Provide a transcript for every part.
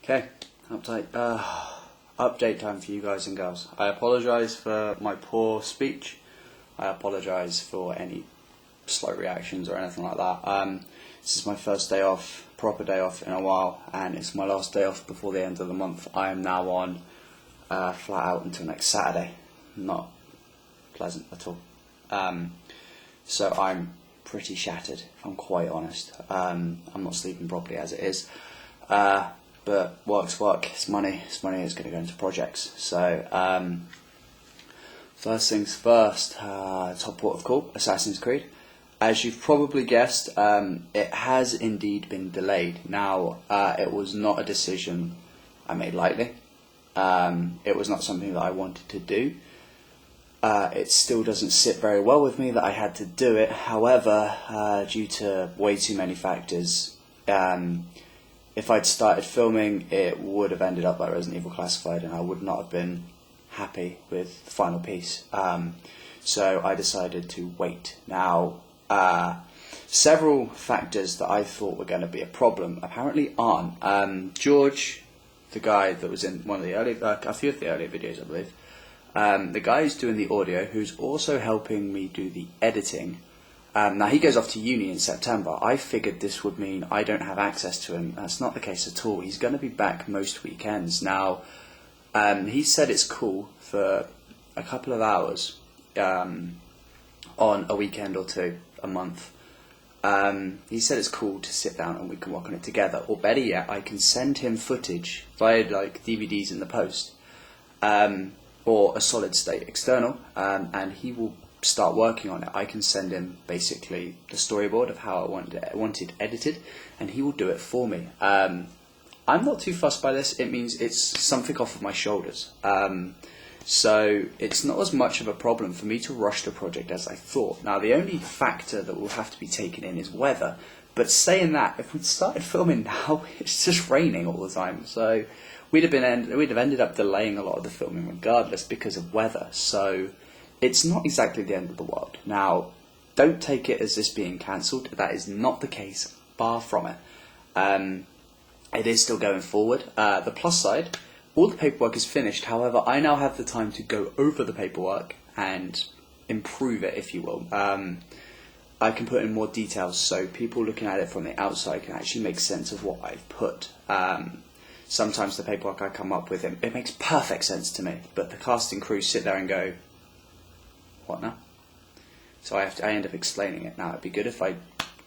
Okay, update time for you guys and girls. I apologise for my poor speech. I apologise for any slow reactions or anything like that. This is my first day off, proper day off in a while, and it's my last day off before the end of the month. I am now on flat out until next Saturday. Not pleasant at all. So I'm pretty shattered, if I'm quite honest. I'm not sleeping properly as it is. But work's work, it's money is going to go into projects. So, first things first, top port of call, Assassin's Creed. As you've probably guessed, it has indeed been delayed. Now, it was not a decision I made lightly. It was not something that I wanted to do. It still doesn't sit very well with me that I had to do it. However, due to way too many factors, if I'd started filming, it would have ended up like Resident Evil Classified, and I would not have been happy with the final piece. So I decided to wait. Now, several factors that I thought were going to be a problem apparently aren't. George, the guy that was in one of the a few of the earlier videos, I believe, the guy who's doing the audio, who's also helping me do the editing. Now, he goes off to uni in September. I figured this would mean I don't have access to him. That's not the case at all. He's going to be back most weekends. Now, he said it's cool for a couple of hours on a weekend or two a month. He said it's cool to sit down and we can work on it together. Or better yet, I can send him footage via like DVDs in the post, or a solid state external, and he will start working on it. I can send him basically the storyboard of how I want it edited, and he will do it for me. I'm not too fussed by this. It means it's something off of my shoulders. So it's not as much of a problem for me to rush the project as I thought. Now, the only factor that will have to be taken in is weather. But saying that, if we'd started filming now, it's just raining all the time. So we'd have ended up delaying a lot of the filming regardless because of weather. So it's not exactly the end of the world. Now, don't take it as this being cancelled. That is not the case, far from it. It is still going forward. The plus side, all the paperwork is finished. However, I now have the time to go over the paperwork and improve it, if you will. I can put in more details so people looking at it from the outside can actually make sense of what I've put. Sometimes the paperwork I come up with, it makes perfect sense to me, but the cast and crew sit there and go, what now? So I end up explaining it. Now, it'd be good if I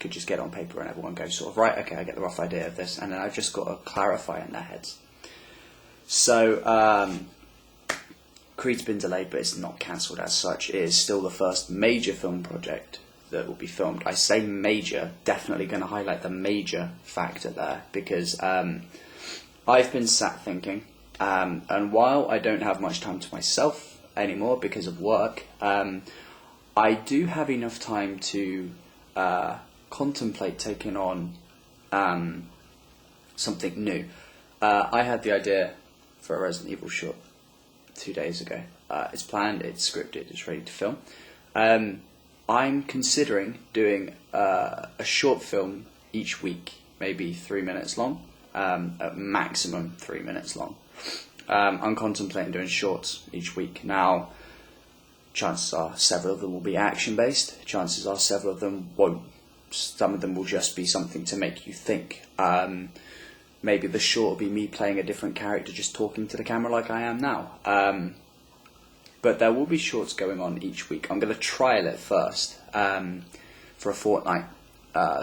could just get it on paper and everyone goes sort of, right, okay, I get the rough idea of this, and then I've just got to clarify in their heads. So, Creed's been delayed, but it's not cancelled as such. It is still the first major film project that will be filmed. I say major, definitely going to highlight the major factor there, because I've been sat thinking, and while I don't have much time to myself anymore because of work, I do have enough time to contemplate taking on something new. I had the idea for a Resident Evil short 2 days ago. It's planned, it's scripted, it's ready to film. I'm considering doing a short film each week, maybe 3 minutes long, at maximum 3 minutes long. I'm contemplating doing shorts each week. Now, chances are several of them will be action-based. Chances are several of them won't. Some of them will just be something to make you think. Maybe the short will be me playing a different character, just talking to the camera like I am now. But there will be shorts going on each week. I'm going to trial it first for a fortnight.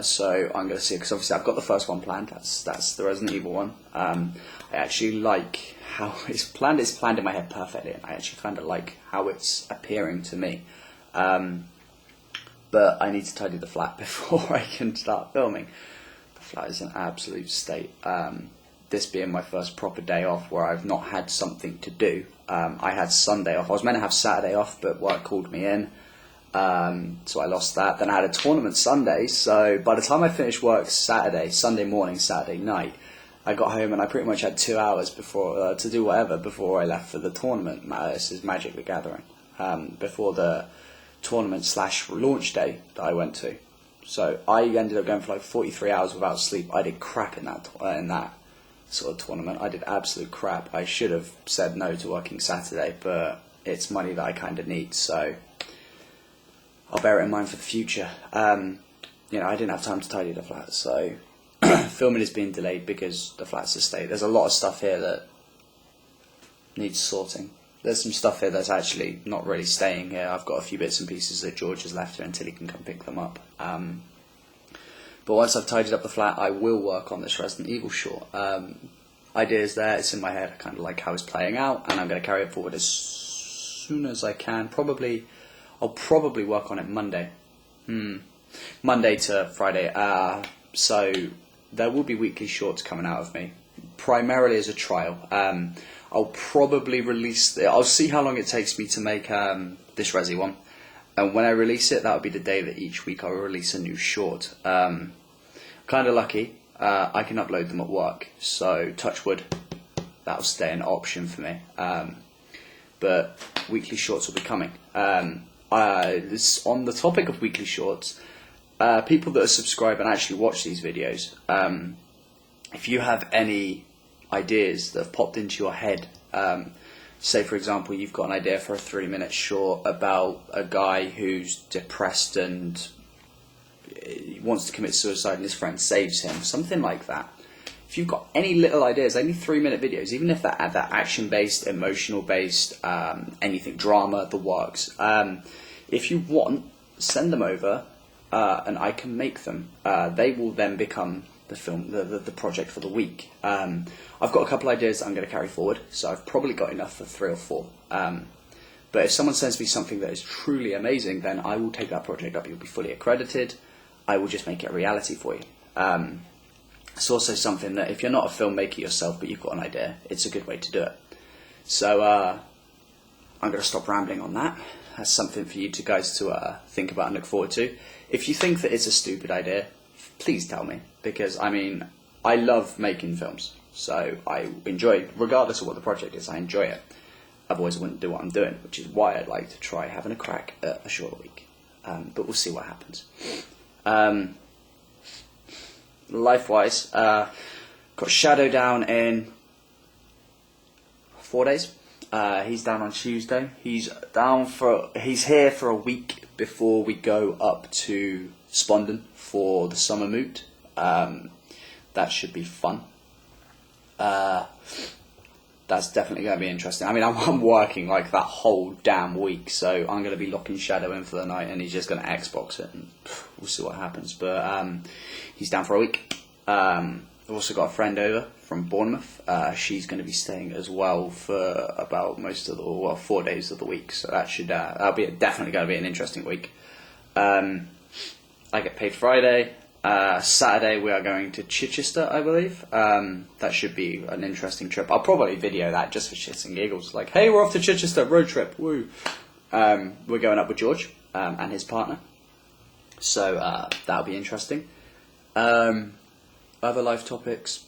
So I'm going to see, because obviously I've got the first one planned. That's the Resident Evil one. I actually like how it's planned. It's planned in my head perfectly, and I actually kind of like how it's appearing to me. But I need to tidy the flat before I can start filming. The flat is an absolute state. This being my first proper day off where I've not had something to do. I had Sunday off. I was meant to have Saturday off, but work called me in. So I lost that. Then I had a tournament Sunday, so by the time I finished work Sunday morning, Saturday night, I got home and I pretty much had 2 hours before to do whatever before I left for the tournament. This is Magic the Gathering. Before the tournament / launch day that I went to. So I ended up going for like 43 hours without sleep. I did crap in that sort of tournament. I did absolute crap. I should have said no to working Saturday, but it's money that I kind of need, so I'll bear it in mind for the future. You know, I didn't have time to tidy the flat, so filming is being delayed because the flat's a state. There's a lot of stuff here that needs sorting. There's some stuff here that's actually not really staying here. I've got a few bits and pieces that George has left here until he can come pick them up. But once I've tidied up the flat, I will work on this Resident Evil short. Idea's there, it's in my head, I kind of like how it's playing out, and I'm going to carry it forward as soon as I can. I'll probably work on it Monday. Monday to Friday. So there will be weekly shorts coming out of me, primarily as a trial. I'll probably release I'll see how long it takes me to make this Resi one, and when I release it, that'll be the day that each week I'll release a new short. Kind of lucky, I can upload them at work, so touch wood, that'll stay an option for me. But weekly shorts will be coming. On the topic of weekly shorts, people that are subscribed and actually watch these videos, if you have any ideas that have popped into your head, say for example you've got an idea for a 3-minute short about a guy who's depressed and wants to commit suicide and his friend saves him, something like that. If you've got any little ideas, any 3-minute videos, even if they're action based, emotional based, anything, drama, the works, if you want, send them over and I can make them. They will then become the film, the project for the week. I've got a couple ideas that I'm going to carry forward, so I've probably got enough for 3 or 4. But if someone sends me something that is truly amazing, then I will take that project up. You'll be fully accredited. I will just make it a reality for you. It's also something that if you're not a filmmaker yourself, but you've got an idea, it's a good way to do it. So I'm going to stop rambling on that. That's something for you guys to think about and look forward to. If you think that it's a stupid idea, please tell me, because I mean, I love making films, so I enjoy, regardless of what the project is, I enjoy it. Otherwise I wouldn't do what I'm doing, which is why I'd like to try having a crack at a short week. But we'll see what happens. Life-wise, got Shadow down in 4 days. He's down on Tuesday. He's here for a week before we go up to Spondon for the summer moot. That should be fun. That's definitely going to be interesting. I mean, I'm working like that whole damn week, so I'm going to be locking Shadow in for the night, and he's just going to Xbox it, and we'll see what happens. But he's down for a week. I've also got a friend over from Bournemouth. She's going to be staying as well for about 4 days of the week, so that'll be definitely going to be an interesting week. I get paid Friday. Saturday we are going to Chichester, I believe. That should be an interesting trip. I'll probably video that just for shits and giggles. Like, hey, we're off to Chichester, road trip, woo. We're going up with George and his partner. So that'll be interesting. Other life topics,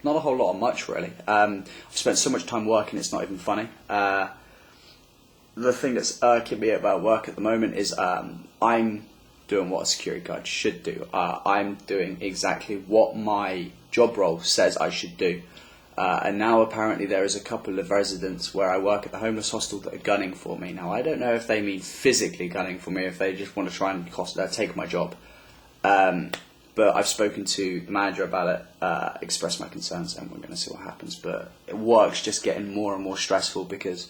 not a whole lot of much really. I've spent so much time working, it's not even funny. The thing that's irking me about work at the moment is I'm doing what a security guard should do. I'm doing exactly what my job role says I should do. And now apparently there is a couple of residents where I work at the homeless hostel that are gunning for me. Now I don't know if they mean physically gunning for me, if they just want to try and take my job. But I've spoken to the manager about it, expressed my concerns, and we're going to see what happens. But work's just getting more and more stressful because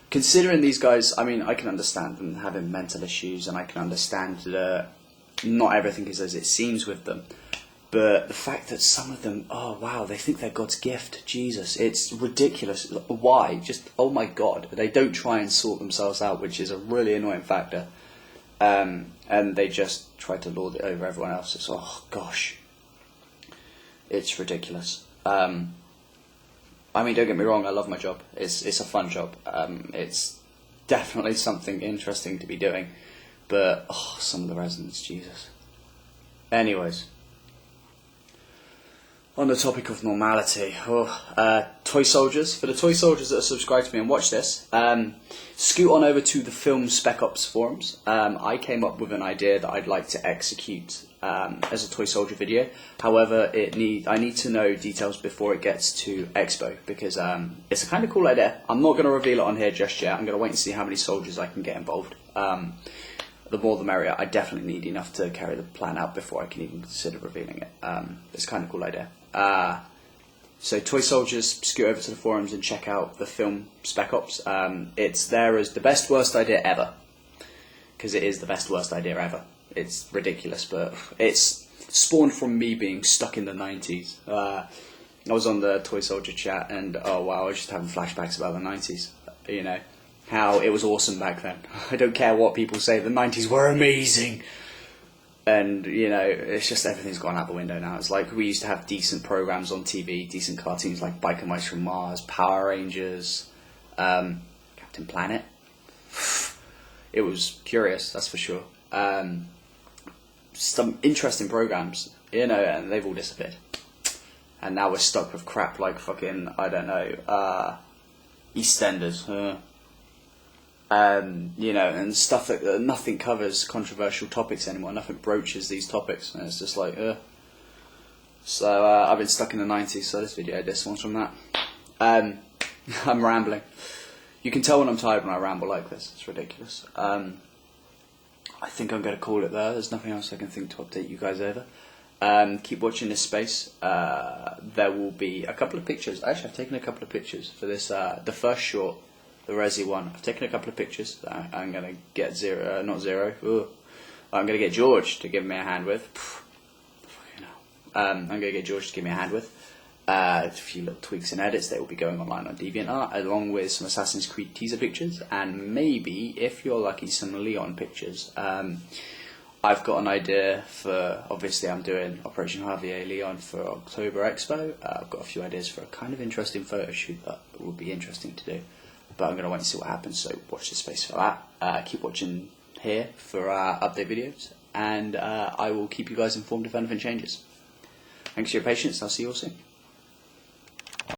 considering these guys, I mean, I can understand them having mental issues, and I can understand that not everything is as it seems with them. But the fact that some of them, oh wow, they think they're God's gift, Jesus, it's ridiculous. Why? Just, oh my God. They don't try and sort themselves out, which is a really annoying factor. And they just try to lord it over everyone else. It's, oh gosh, it's ridiculous. I mean, don't get me wrong, I love my job. It's a fun job. It's definitely something interesting to be doing. But, some of the residents, Jesus. Anyways. On the topic of normality, toy soldiers. For the toy soldiers that are subscribed to me and watch this, scoot on over to the Film Spec Ops forums. I came up with an idea that I'd like to execute as a toy soldier video. However, I need to know details before it gets to Expo, because it's a kind of cool idea. I'm not going to reveal it on here just yet. I'm going to wait and see how many soldiers I can get involved. The more the merrier. I definitely need enough to carry the plan out before I can even consider revealing it. It's a kind of cool idea. So toy soldiers, scoot over to the forums and check out the Film Spec Ops. It's there as the best worst idea ever, because it is the best worst idea ever. It's ridiculous, but it's spawned from me being stuck in the 90s. I was on the toy soldier chat, and oh wow, I was just having flashbacks about the 90s. You know, how it was awesome back then. I don't care what people say, the 90s were amazing. And, you know, it's just everything's gone out the window now. It's like we used to have decent programs on TV, decent cartoons like Biker Mice from Mars, Power Rangers, Captain Planet. It was curious, that's for sure. Some interesting programs, you know, and they've all disappeared. And now we're stuck with crap like fucking, I don't know, EastEnders. You know, and stuff that nothing covers controversial topics anymore. Nothing broaches these topics, and it's just like, So I've been stuck in the 90s. So this one's from that. I'm rambling. You can tell when I'm tired when I ramble like this. It's ridiculous. I think I'm going to call it there. There's nothing else I can think to update you guys over. Keep watching this space. There will be a couple of pictures. Actually, I've taken a couple of pictures for this. The first short. The Resi one. I've taken a couple of pictures that I'm going to get I'm going to get George to give me a hand with. I'm going to get George to give me a hand with. A few little tweaks and edits that will be going online on DeviantArt, along with some Assassin's Creed teaser pictures, and maybe, if you're lucky, some Leon pictures. I've got an idea for, obviously I'm doing Operation Javier Leon for October Expo. I've got a few ideas for a kind of interesting photo shoot that would be interesting to do. But I'm going to wait and see what happens, so watch this space for that. Keep watching here for update videos, and I will keep you guys informed if anything changes. Thanks for your patience, I'll see you all soon.